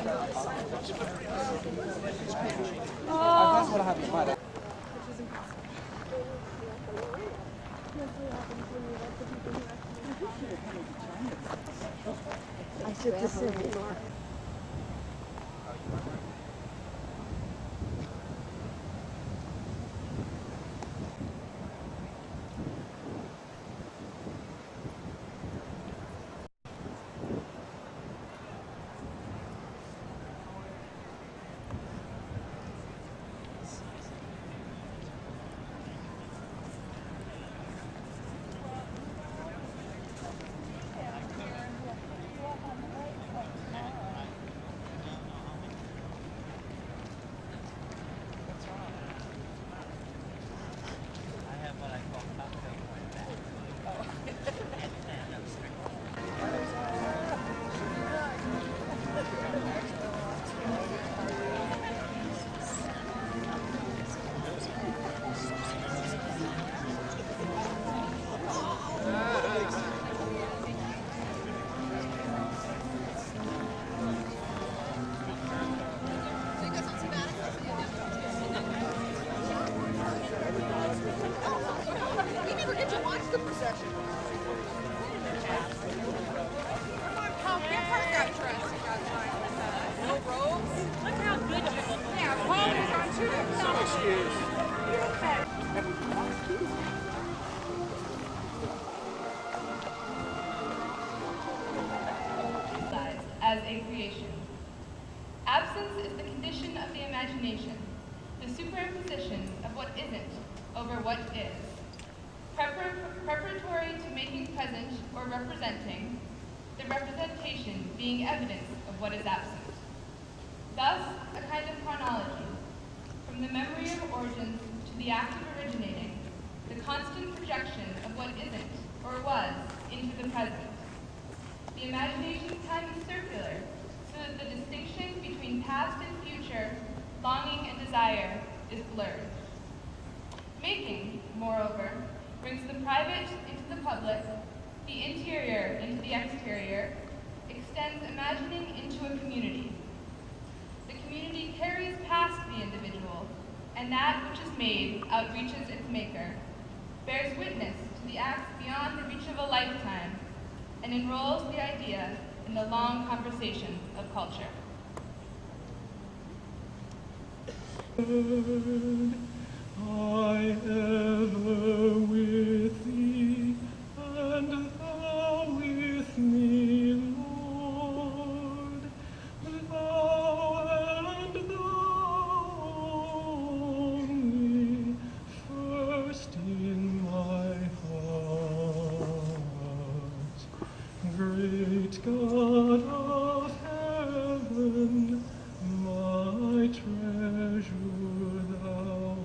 That's what I have in mind. I should ask more. As a creation. Absence is the condition of the imagination, the superimposition of what isn't over what is, preparatory to making present or representing, the representation being evidence of what is absent. Thus, a kind of chronology, from the memory of origins to the act of originating, the constant projection of what isn't or was into the present. The imagination's time is circular, so that the distinction between past and future, longing and desire, is blurred. Making, moreover, brings the private into the public, the interior into the exterior, extends imagining into a community. The community carries past the individual, and that which is made outreaches its maker, bears witness to the acts beyond the reach of a lifetime, and enrolls the idea in the long conversations of culture. I ever with thee, and thou with me, Lord. Thou and thou only, first in my heart. Great God of heaven, my treasure thou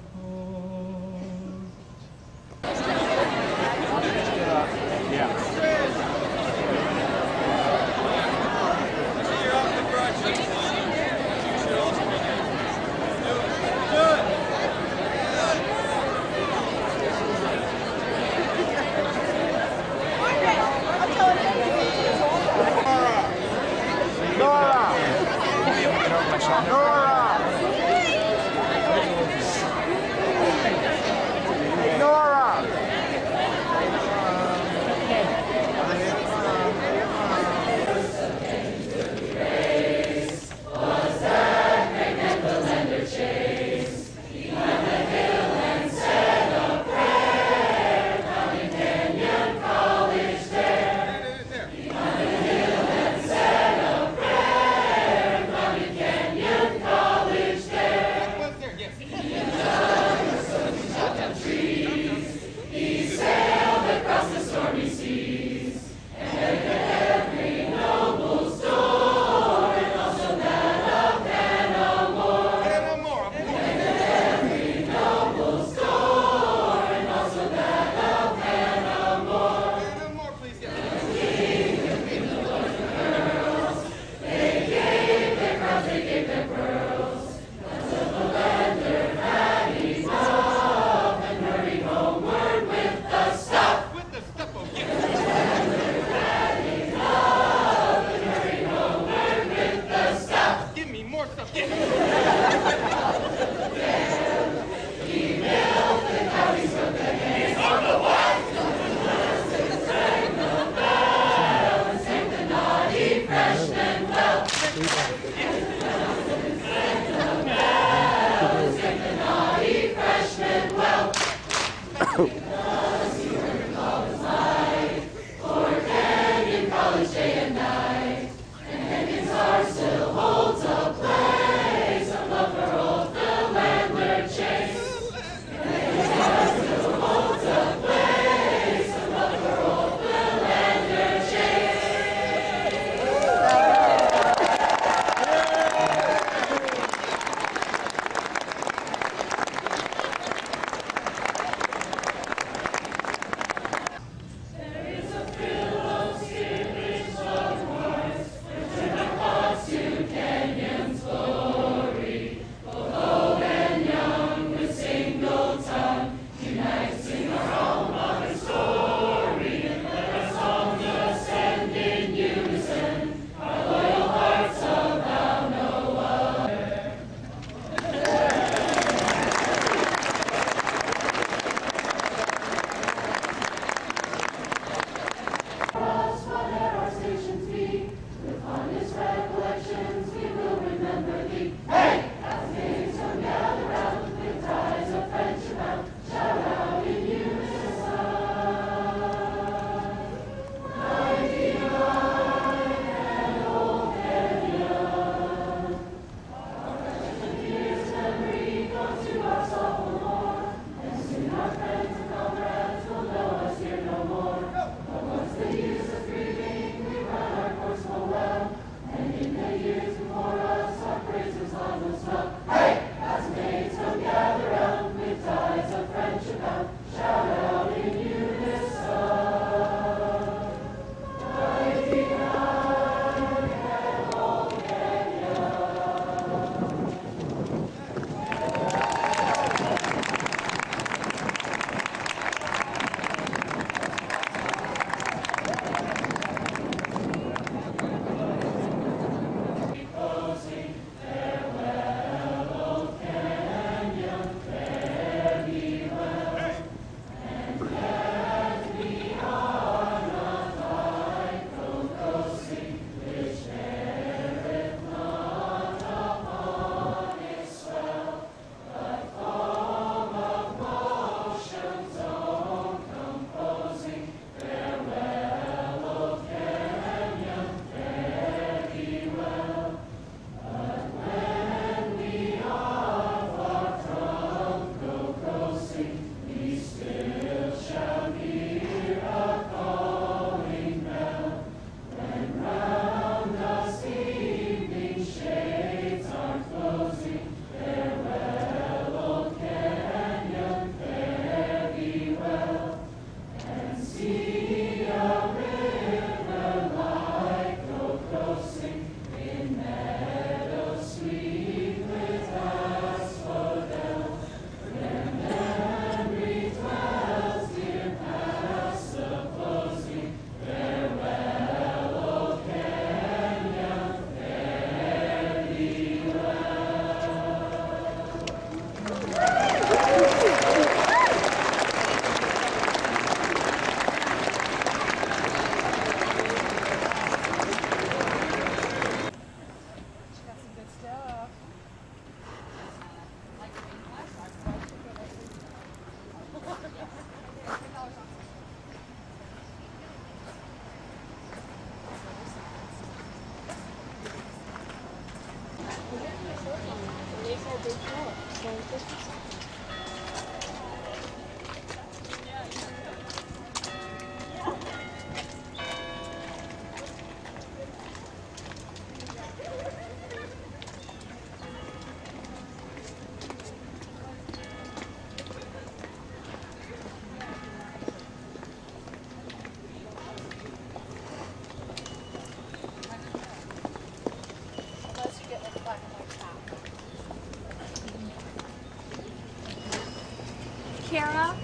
Kara?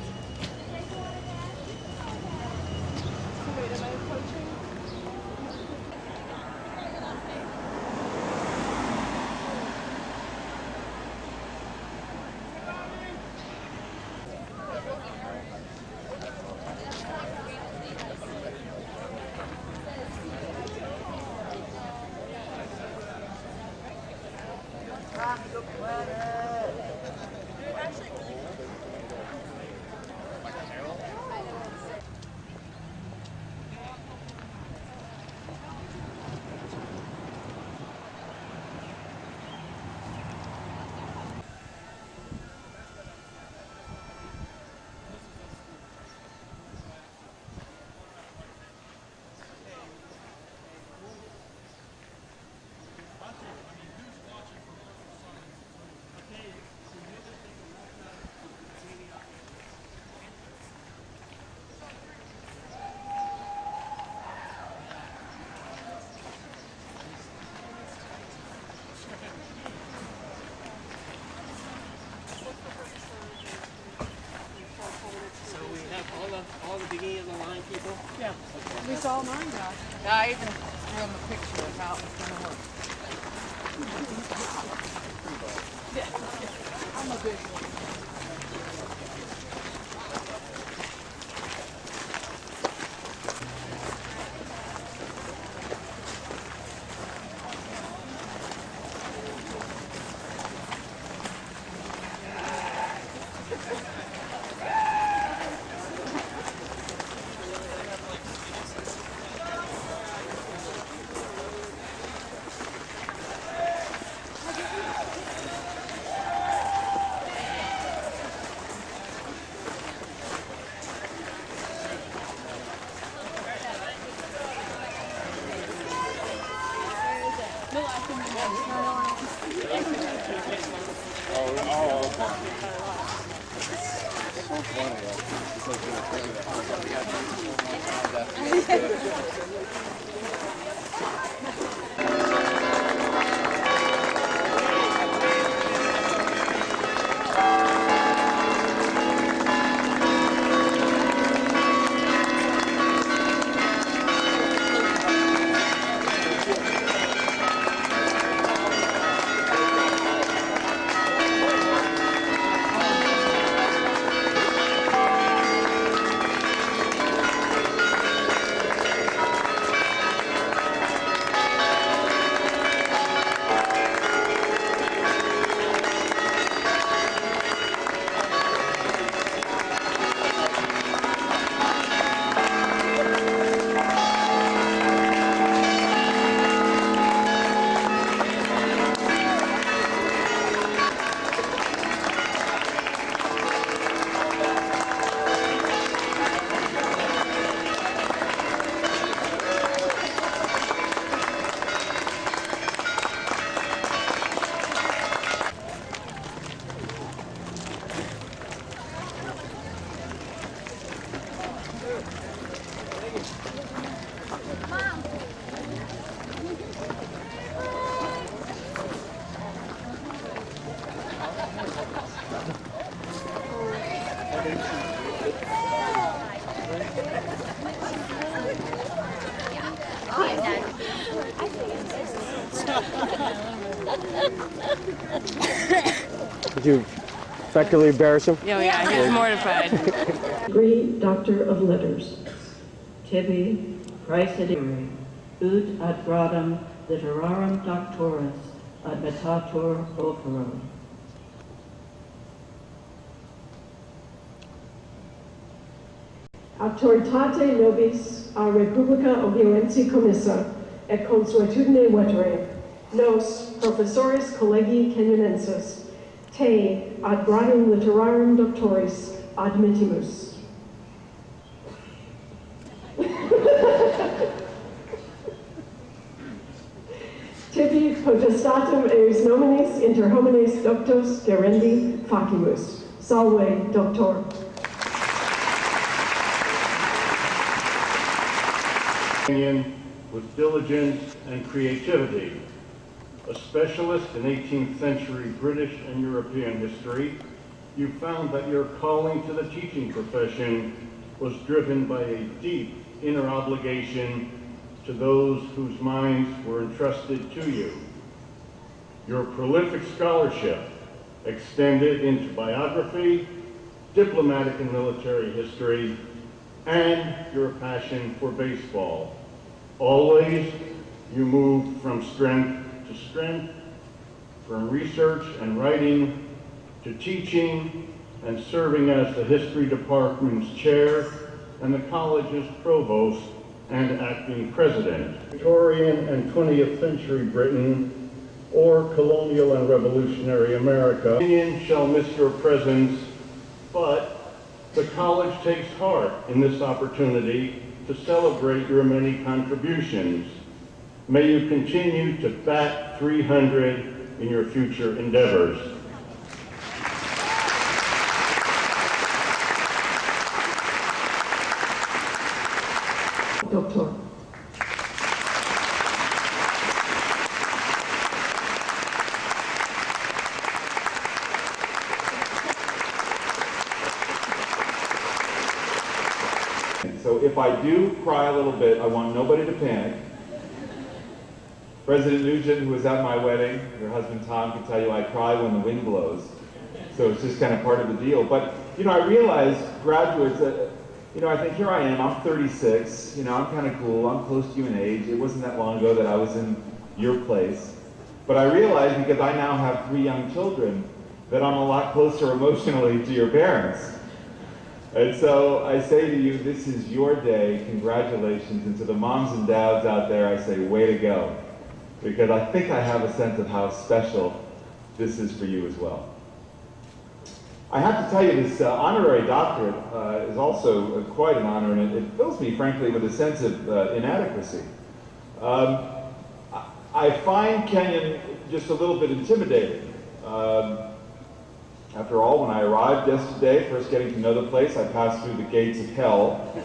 All the beginning of the line people? Yeah. We saw mine, Josh. Yeah, I even drew him a picture of how it was going to work. I'm a visual. Did you effectively embarrass him? Oh, yeah, he's mortified. Degree Doctor of Letters, tibi praesedere, ut ad gradum literarum doctoris admitator opero. Auctoritate nobis a Republica Ohioense commissa et consuetudine vetere, nos professores collegi Kenyonensis, te ad gradum literarum doctoris admittimus. Tibi potestatum eus nominis inter homines doctos gerendi facimus. Salve, Doctor. Kenyon with diligence and creativity. A specialist in 18th century British and European history, you found that your calling to the teaching profession was driven by a deep inner obligation to those whose minds were entrusted to you. Your prolific scholarship extended into biography, diplomatic and military history, and your passion for baseball. Always, you moved from strength to strength, from research and writing to teaching and serving as the history department's chair and the college's provost and acting president. Victorian and 20th century Britain or colonial and revolutionary America. Kenyon shall miss your presence, but the college takes heart in this opportunity to celebrate your many contributions. May you continue to bat 300 in your future endeavors. Doctor. So if I do cry a little bit, I want nobody to panic. President Nugent, who was at my wedding, her husband Tom, can tell you I cry when the wind blows. So it's just kind of part of the deal. But, you know, I realize graduates, I think here I am, I'm 36, I'm kind of cool, I'm close to you in age. It wasn't that long ago that I was in your place. But I realize, because I now have 3 young children, that I'm a lot closer emotionally to your parents. And so I say to you, this is your day, congratulations. And to the moms and dads out there, I say, way to go. Because I think I have a sense of how special this is for you as well. I have to tell you, this honorary doctorate is also quite an honor, and it fills me, frankly, with a sense of inadequacy. I find Kenyon just a little bit intimidating. After all, when I arrived yesterday, first getting to know the place, I passed through the gates of hell.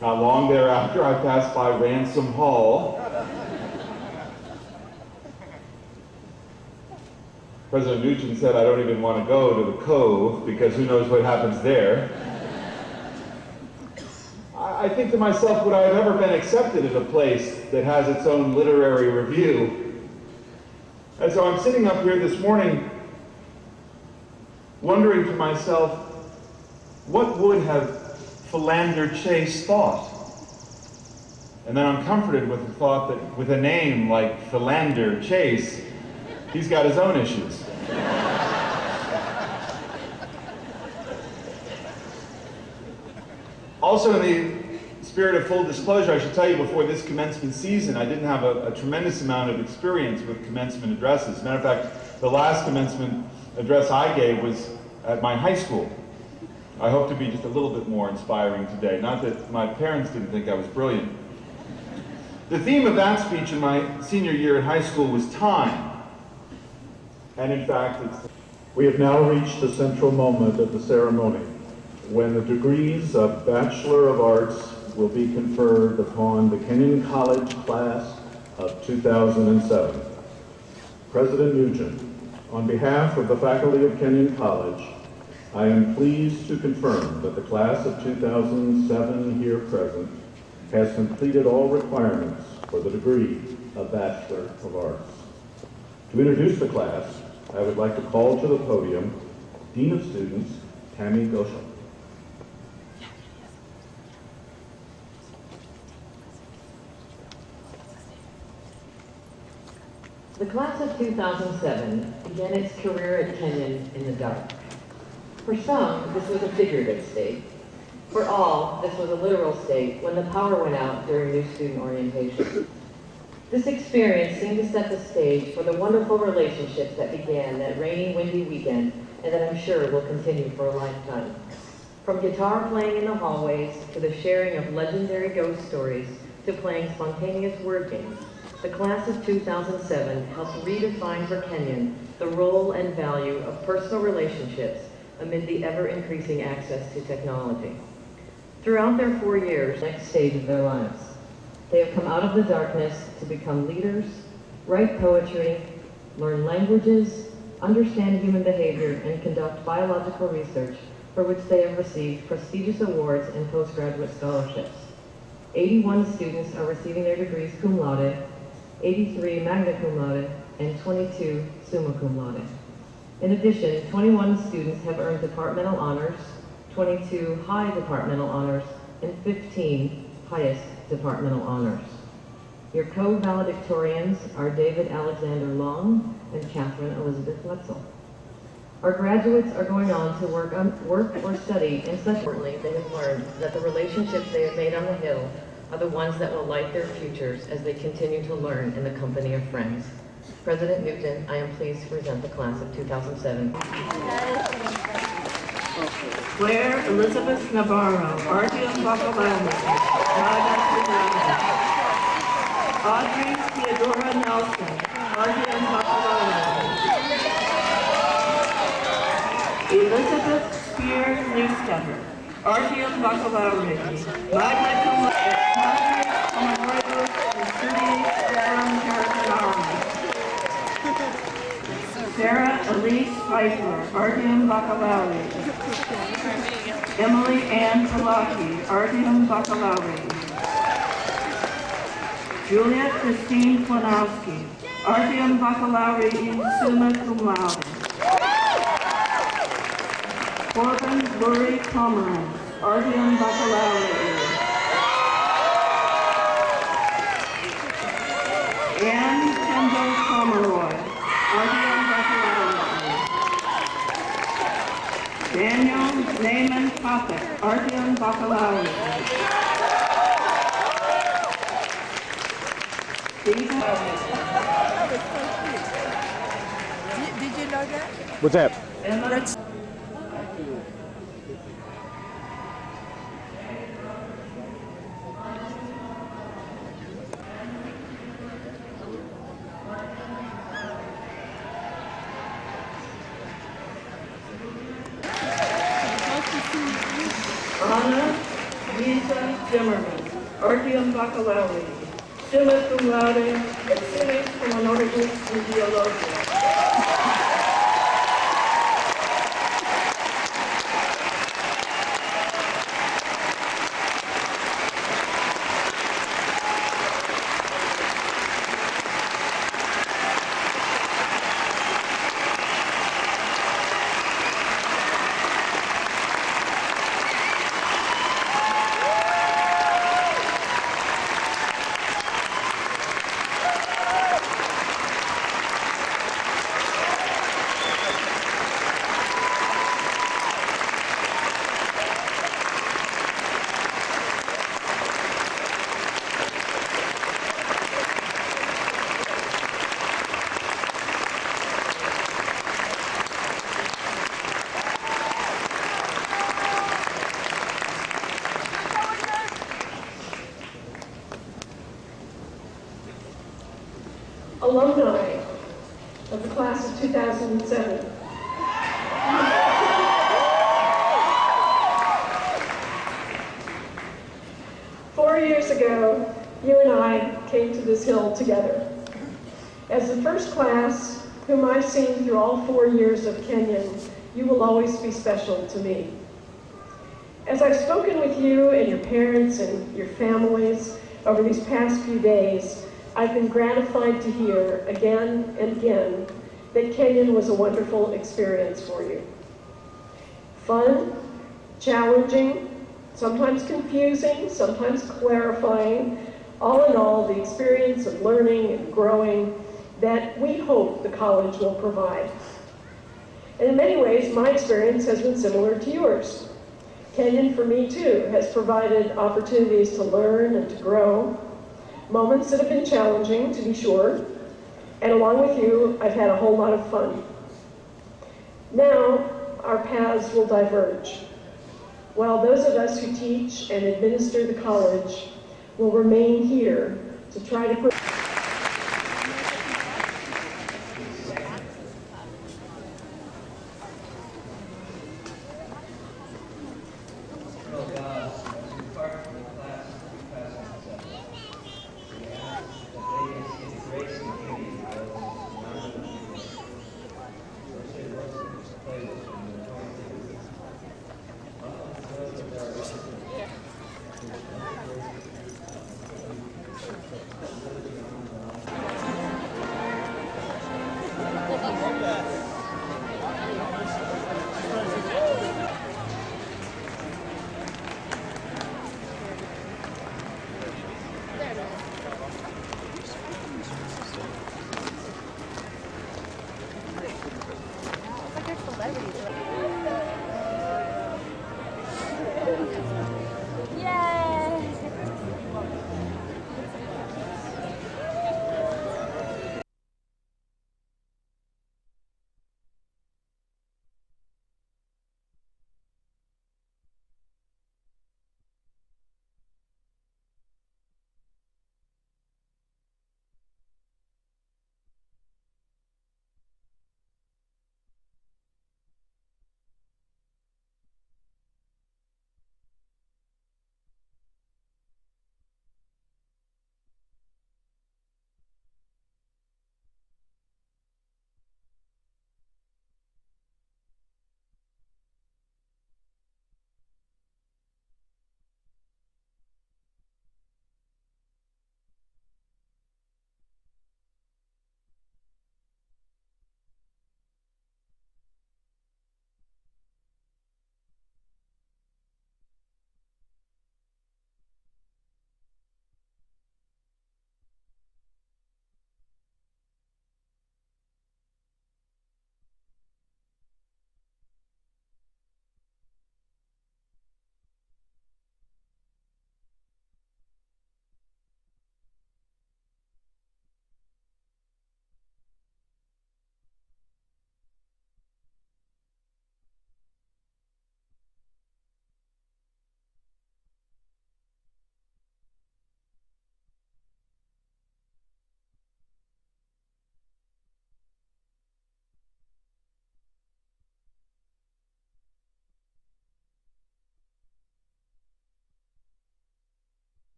Not long thereafter, I passed by Ransom Hall. President Nugent said I don't even want to go to the Cove because who knows what happens there. I think to myself, would I have ever been accepted at a place that has its own literary review? And so I'm sitting up here this morning wondering to myself, what would have Philander Chase thought? And then I'm comforted with the thought that with a name like Philander Chase, he's got his own issues. Also, in the spirit of full disclosure, I should tell you before this commencement season, I didn't have a tremendous amount of experience with commencement addresses. As a matter of fact, the last commencement address I gave was at my high school. I hope to be just a little bit more inspiring today. Not that my parents didn't think I was brilliant. The theme of that speech in my senior year at high school was time. And in fact, We have now reached the central moment of the ceremony, when the degrees of Bachelor of Arts will be conferred upon the Kenyon College class of 2007. President Nugent, on behalf of the faculty of Kenyon College, I am pleased to confirm that the class of 2007 here present has completed all requirements for the degree of Bachelor of Arts. To introduce the class, I would like to call to the podium Dean of Students, Tammy Goschel. The class of 2007 began its career at Kenyon in the dark. For some, this was a figurative state. For all, this was a literal state when the power went out during new student orientation. This experience seemed to set the stage for the wonderful relationships that began that rainy, windy weekend and that I'm sure will continue for a lifetime. From guitar playing in the hallways to the sharing of legendary ghost stories to playing spontaneous word games, the class of 2007 helped redefine for Kenyon the role and value of personal relationships amid the ever-increasing access to technology. Throughout their 4 years, next stage of their lives, they have come out of the darkness to become leaders, write poetry, learn languages, understand human behavior, and conduct biological research for which they have received prestigious awards and postgraduate scholarships. 81 students are receiving their degrees cum laude, 83 magna cum laude, and 22 summa cum laude. In addition, 21 students have earned departmental honors, 22 high departmental honors, and 15 highest departmental honors. Your co-valedictorians are David Alexander Long and Catherine Elizabeth Wetzel. Our graduates are going on to work or study in such importantly they have learned that the relationships they have made on the Hill are the ones that will light their futures as they continue to learn in the company of friends. President Newton, I am pleased to present the class of 2007. Claire Elizabeth Navarro, Artyom Bakalowski, Audrey Theodora Nelson, Artyom Bakalowski. Elizabeth Spear Newstetter, Artyom Bakalowski, magna cum laude, honoris Sarah Elise Pfeiffer, Artyom Bakalowski. Emily Ann Kalaki, Artyom Bakalowski. Julia Christine Kwanowski, Artyom Bakalowski, summa cum laude. Corbin Lurie Pomeranz, Artyom Bakalowski. Anne Kendall Pomeroy, Artyom Bakalowski. Daniel Naaman Poppet, Artyom Bakalowski. Did you know that? What's that? Emma Anna Lisa Zimmerman, Artyom Bakalowski, summa cum laude, excellis cum honoribus in biologia. Alumni of the class of 2007. Four years ago, you and I came to this hill together. As the first class, whom I've seen through all 4 years of Kenyon, you will always be special to me. As I've spoken with you and your parents and your families over these past few days, I've been gratified to hear again and again that Kenyon was a wonderful experience for you. Fun, challenging, sometimes confusing, sometimes clarifying, all in all, the experience of learning and growing that we hope the college will provide. And in many ways, my experience has been similar to yours. Kenyon, for me too, has provided opportunities to learn and to grow. moments that have been challenging, to be sure, and along with you, I've had a whole lot of fun. Now, our paths will diverge. While those of us who teach and administer the college will remain here to try to put Love that.